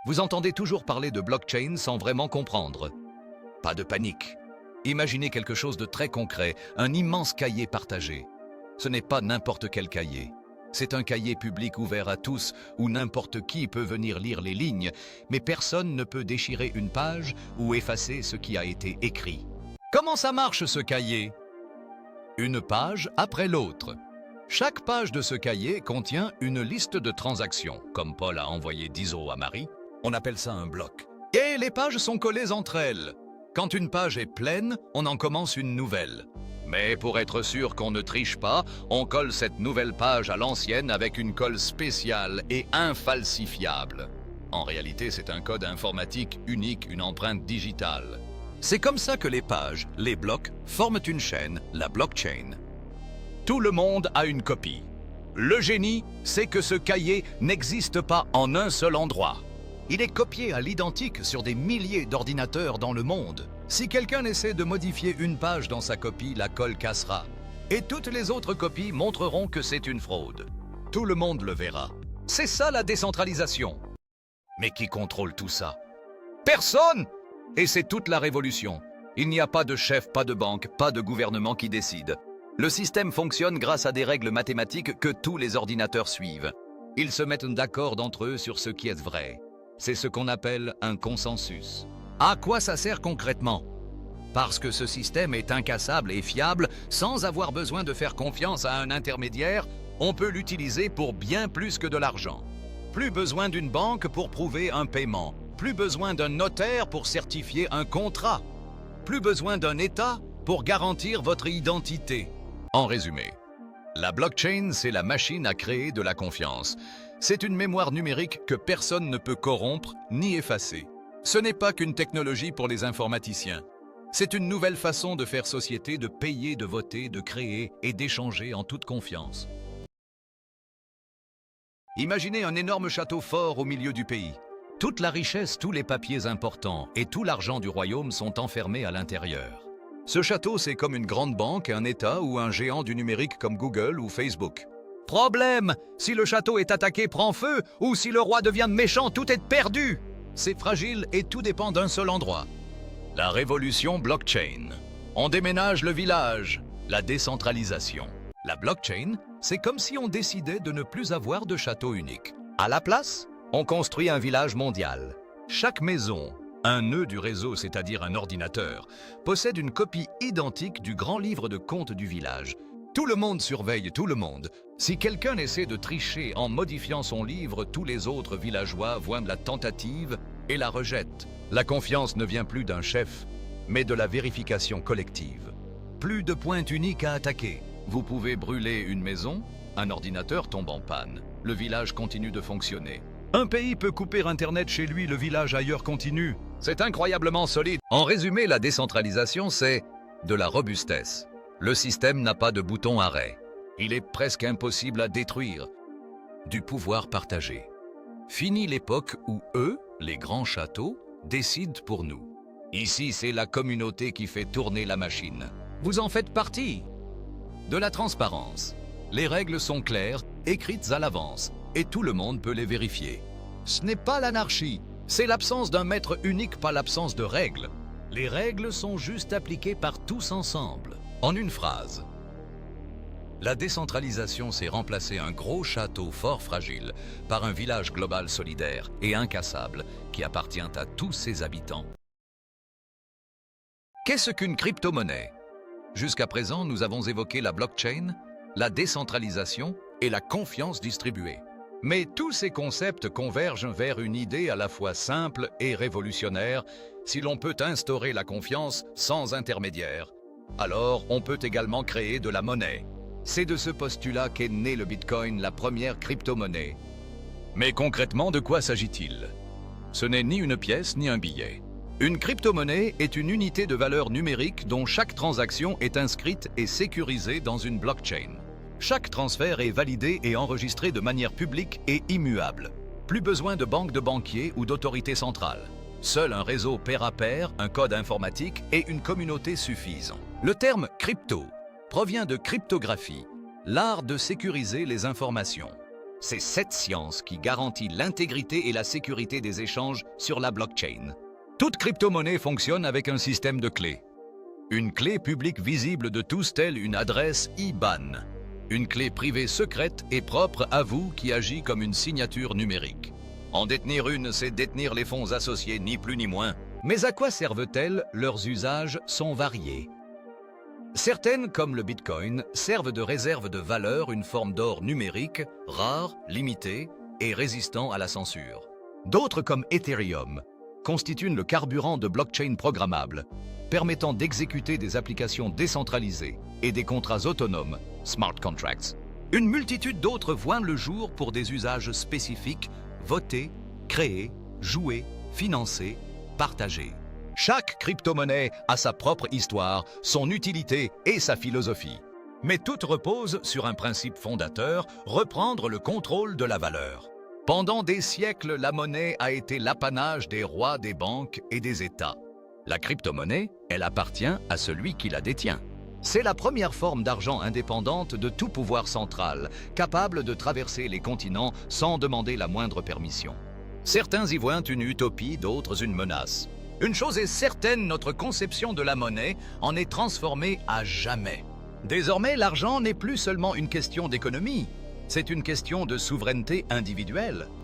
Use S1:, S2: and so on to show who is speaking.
S1: Vous entendez toujours parler de blockchain sans vraiment comprendre. Pas de panique. Imaginez quelque chose de très concret, un immense cahier partagé. Ce n'est pas n'importe quel cahier. C'est un cahier public ouvert à tous, où n'importe qui peut venir lire les lignes, mais personne ne peut déchirer une page ou effacer ce qui a été écrit. Comment ça marche ce cahier? Une page après l'autre. Chaque page de ce cahier contient une liste de transactions, comme Paul a envoyé 10 euros à Marie. On appelle ça un bloc. Et les pages sont collées entre elles. Quand une page est pleine, on en commence une nouvelle. Mais pour être sûr qu'on ne triche pas, on colle cette nouvelle page à l'ancienne avec une colle spéciale et infalsifiable. En réalité, c'est un code informatique unique, une empreinte digitale. C'est comme ça que les pages, les blocs, forment une chaîne, la blockchain. Tout le monde a une copie. Le génie, c'est que ce cahier n'existe pas en un seul endroit. Il est copié à l'identique sur des milliers d'ordinateurs dans le monde. Si quelqu'un essaie de modifier une page dans sa copie, la colle cassera. Et toutes les autres copies montreront que c'est une fraude. Tout le monde le verra. C'est ça la décentralisation. Mais qui contrôle tout ça? Personne! Et c'est toute la révolution. Il n'y a pas de chef, pas de banque, pas de gouvernement qui décide. Le système fonctionne grâce à des règles mathématiques que tous les ordinateurs suivent. Ils se mettent d'accord d'entre eux sur ce qui est vrai. C'est ce qu'on appelle un consensus. À quoi ça sert concrètement? Parce que ce système est incassable et fiable, sans avoir besoin de faire confiance à un intermédiaire, on peut l'utiliser pour bien plus que de l'argent. Plus besoin d'une banque pour prouver un paiement, plus besoin d'un notaire pour certifier un contrat, plus besoin d'un État pour garantir votre identité. En résumé, la blockchain, c'est la machine à créer de la confiance. C'est une mémoire numérique que personne ne peut corrompre ni effacer. Ce n'est pas qu'une technologie pour les informaticiens. C'est une nouvelle façon de faire société, de payer, de voter, de créer et d'échanger en toute confiance. Imaginez un énorme château fort au milieu du pays. Toute la richesse, tous les papiers importants et tout l'argent du royaume sont enfermés à l'intérieur. Ce château, c'est comme une grande banque, un État ou un géant du numérique comme Google ou Facebook. Problème! Si le château est attaqué, prend feu, ou si le roi devient méchant, tout est perdu! C'est fragile et tout dépend d'un seul endroit. La révolution blockchain. On déménage le village. La décentralisation. La blockchain, c'est comme si on décidait de ne plus avoir de château unique. À la place, on construit un village mondial. Chaque maison, un nœud du réseau, c'est-à-dire un ordinateur, possède une copie identique du grand livre de compte du village. Tout le monde surveille tout le monde. Si quelqu'un essaie de tricher en modifiant son livre, tous les autres villageois voient la tentative et la rejettent. La confiance ne vient plus d'un chef, mais de la vérification collective. Plus de points uniques à attaquer. Vous pouvez brûler une maison, un ordinateur tombe en panne. Le village continue de fonctionner. Un pays peut couper Internet chez lui, le village ailleurs continue. C'est incroyablement solide. En résumé, la décentralisation, c'est de la robustesse. Le système n'a pas de bouton arrêt. Il est presque impossible à détruire. Du pouvoir partagé. Fini l'époque où eux, les grands châteaux, décident pour nous. Ici, c'est la communauté qui fait tourner la machine. Vous en faites partie. De la transparence. Les règles sont claires, écrites à l'avance, et tout le monde peut les vérifier. Ce n'est pas l'anarchie, c'est l'absence d'un maître unique, pas l'absence de règles. Les règles sont juste appliquées par tous ensemble. En une phrase, la décentralisation, c'est remplacer un gros château fort fragile par un village global solidaire et incassable qui appartient à tous ses habitants. Qu'est-ce qu'une crypto-monnaie? Jusqu'à présent, nous avons évoqué la blockchain, la décentralisation et la confiance distribuée. Mais tous ces concepts convergent vers une idée à la fois simple et révolutionnaire. Si l'on peut instaurer la confiance sans intermédiaire, alors on peut également créer de la monnaie. C'est de ce postulat qu'est né le Bitcoin, la première crypto-monnaie. Mais concrètement, de quoi s'agit-il? Ce n'est ni une pièce ni un billet. Une crypto-monnaie est une unité de valeur numérique dont chaque transaction est inscrite et sécurisée dans une blockchain. Chaque transfert est validé et enregistré de manière publique et immuable. Plus besoin de banque de banquiers ou d'autorités centrales. Seul un réseau pair à pair, un code informatique et une communauté suffisent. Le terme « crypto » provient de cryptographie, l'art de sécuriser les informations. C'est cette science qui garantit l'intégrité et la sécurité des échanges sur la blockchain. Toute crypto-monnaie fonctionne avec un système de clés. Une clé publique visible de tous telle une adresse IBAN. Une clé privée secrète et propre à vous qui agit comme une signature numérique. En détenir une, c'est détenir les fonds associés, ni plus ni moins. Mais à quoi servent-elles? Leurs usages sont variés. Certaines, comme le Bitcoin, servent de réserve de valeur, une forme d'or numérique, rare, limité et résistant à la censure. D'autres, comme Ethereum, constituent le carburant de blockchain programmable, permettant d'exécuter des applications décentralisées et des contrats autonomes, smart contracts. Une multitude d'autres voient le jour pour des usages spécifiques, voter, créer, jouer, financer, partager. Chaque crypto-monnaie a sa propre histoire, son utilité et sa philosophie. Mais toutes reposent sur un principe fondateur, reprendre le contrôle de la valeur. Pendant des siècles, la monnaie a été l'apanage des rois, des banques et des États. La crypto-monnaie, elle appartient à celui qui la détient. C'est la première forme d'argent indépendante de tout pouvoir central, capable de traverser les continents sans demander la moindre permission. Certains y voient une utopie, d'autres une menace. Une chose est certaine, notre conception de la monnaie en est transformée à jamais. Désormais, l'argent n'est plus seulement une question d'économie, c'est une question de souveraineté individuelle.